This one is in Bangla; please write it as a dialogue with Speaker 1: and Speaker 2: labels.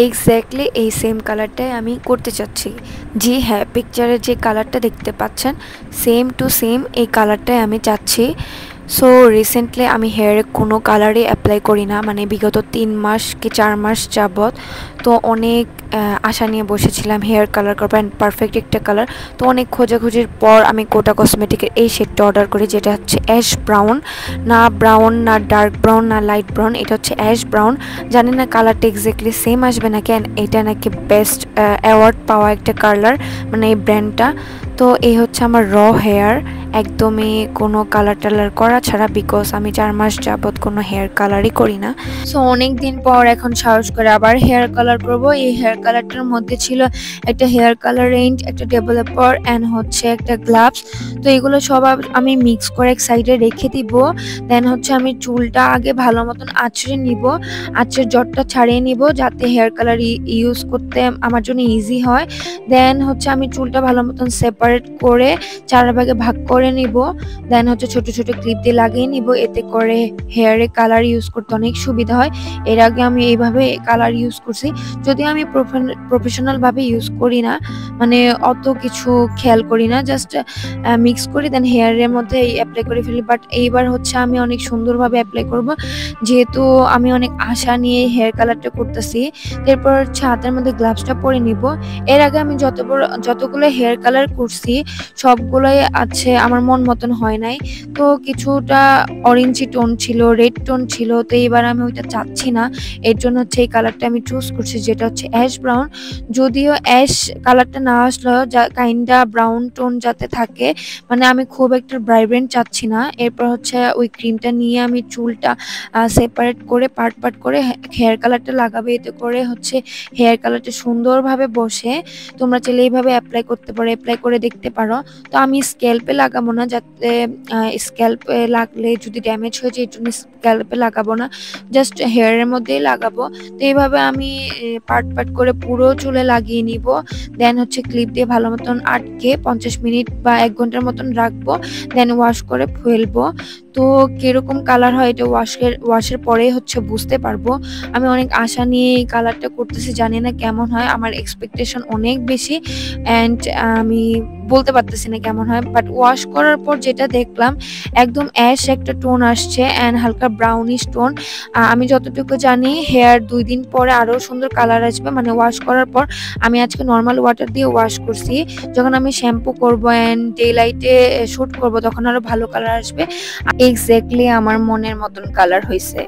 Speaker 1: এক্স্যাক্টলি এই সেম কালারটাই আমি করতে চাচ্ছি। জি হ্যাঁ, পিকচারে যে কালারটা দেখতে পাচ্ছেন সেম টু সেম এই কালারটাই আমি চাচ্ছি। সো রিসেন্টলি আমি হেয়ারে কোনো কালারই অ্যাপ্লাই করি না, মানে বিগত 3 মাস কি 4 মাস যাবৎ। তো অনেক আশা নিয়ে বসেছিলাম হেয়ার কালার করবো অ্যান্ড পারফেক্ট একটা কালার। তো অনেক খোঁজাখুঁজির পর আমি কোটা কসমেটিকের এই শেডটা অর্ডার করি, যেটা হচ্ছে অ্যাশ ব্রাউন। না ব্রাউন, না ডার্ক ব্রাউন, না লাইট ব্রাউন, এটা হচ্ছে অ্যাশ ব্রাউন। জানি না কালারটা এক্স্যাক্টলি সেম আসবে নাকি, অ্যান্ড এটা নাকি বেস্ট অ্যাওয়ার্ড পাওয়া একটা কালার, মানে এই ব্র্যান্ডটা। তো এই হচ্ছে আমার র হেয়ার, একদমই কোনো কালার টালার করা ছাড়া, বিকজ আমি 4 মাস যাবৎ কোনো হেয়ার কালারই করি না। সো অনেক দিন পর এখন সাহস করে আবার হেয়ার কালার করব। এই হেয়ার কালারটার মধ্যে ছিল একটা হেয়ার কালার রেঞ্জ, একটা ডেভেলপার অ্যান্ড হচ্ছে একটা গ্লাভস। তো এগুলো সব আমি মিক্স করে এক সাইডে রেখে দিব। দেন হচ্ছে আমি চুলটা আগে ভালো মতন আঁচড়ে নিব, আঁচড়ের জটটা ছাড়িয়ে নিব যাতে হেয়ার কালার ইউজ করতে আমার জন্য ইজি হয়। দেন হচ্ছে আমি চুলটা ভালো মতন সেপারেট করে 4 ভাগে ভাগ করে নিব। দেন হচ্ছে ছোট ছোট ক্লিপ দিয়ে লাগিয়ে নিব, এতে করে হেয়ারে কালার ইউজ করতে অনেক সুবিধা হয়। এর আগে আমি এইভাবে কালার ইউজ করছি, যদিও আমি প্রফেশনাল ভাবে ইউজ করি না, মানে অত কিছু খেয়াল করি না, জাস্ট মিক্স করি দেন হেয়ারের মধ্যে অ্যাপ্লাই করে ফেলি। বাট এইবার হচ্ছে আমি অনেক সুন্দরভাবে অ্যাপ্লাই করব, যেহেতু আমি অনেক আশা নিয়ে হেয়ার কালারটা করতেছি। এরপর হচ্ছে হাতের মধ্যে গ্লাভসটা পরে নিব। এর আগে আমি যতগুলো হেয়ার কালার করছি সবগুলোই আছে আমার মন মতন হয় নাই। তো কিছুটা অরেঞ্জি টোন ছিল, রেড টোন ছিল, তো এবার আমি ওইটা চাচ্ছি না। এর জন্য হচ্ছে এই কালারটা আমি চুজ করছি, যেটা হচ্ছে অ্যাশ ব্রাউন। যদিও অ্যাশ কালারটা না আসলেও যা কাইন্ডা ব্রাউন টোন যাতে থাকে, মানে আমি খুব একটা ভাইব্রেন্ট চাচ্ছি না। এরপর হচ্ছে ওই ক্রিমটা নিয়ে আমি চুলটা সেপারেট করে পার্ট পার্ট করে হেয়ার কালারটা লাগাবে, এতে করে হচ্ছে হেয়ার কালারটা সুন্দরভাবে বসে। তোমরা চাইলে এইভাবে অ্যাপ্লাই করতে পারো, অ্যাপ্লাই করে দেখতে পারো। তো আমি স্ক্যাল্পে লাগাবো না, যাতে স্ক্যাল্পে লাগলে যদি ড্যামেজ হয়ে যায়, এর জন্য স্ক্যাল্পে লাগাবো না, জাস্ট হেয়ারের মধ্যেই লাগাবো। তো এইভাবে আমি পার্ট পার্ট করে পুরো চুলে লাগিয়ে নিব। দেন হচ্ছে ক্লিপ দিয়ে ভালো মতন আটকে 50 মিনিট বা 1 ঘন্টার মতন রাখবো। দেন ওয়াশ করে ফেলবো। তো কিরকম কালার হয় এটা ওয়াশের পরে হচ্ছে বুঝতে পারবো। আমি অনেক আশা নিয়ে এই কালারটা করতেছি, জানি না কেমন হয়, আমার এক্সপেকটেশন অনেক বেশি অ্যান্ড আমি বলতে পারতেছি না কেমন হয়। বাট ওয়াশ করার পর যেটা দেখলাম, একদম অ্যাশ একটা টোন আসছে অ্যান্ড হালকা ব্রাউনিশ টোন। আমি যতটুকু জানি হেয়ার 2 দিন পরে আরো সুন্দর কালার আসবে, মানে ওয়াশ করার পর। আমি আজকে নর্মাল ওয়াটার দিয়ে ওয়াশ করছি, যখন আমি শ্যাম্পু করবো অ্যান্ড ডে লাইটে শুট করবো তখন আরো ভালো কালার আসবে। এক্স্যাক্টলি আমার মনের মতন কালার হয়েছে।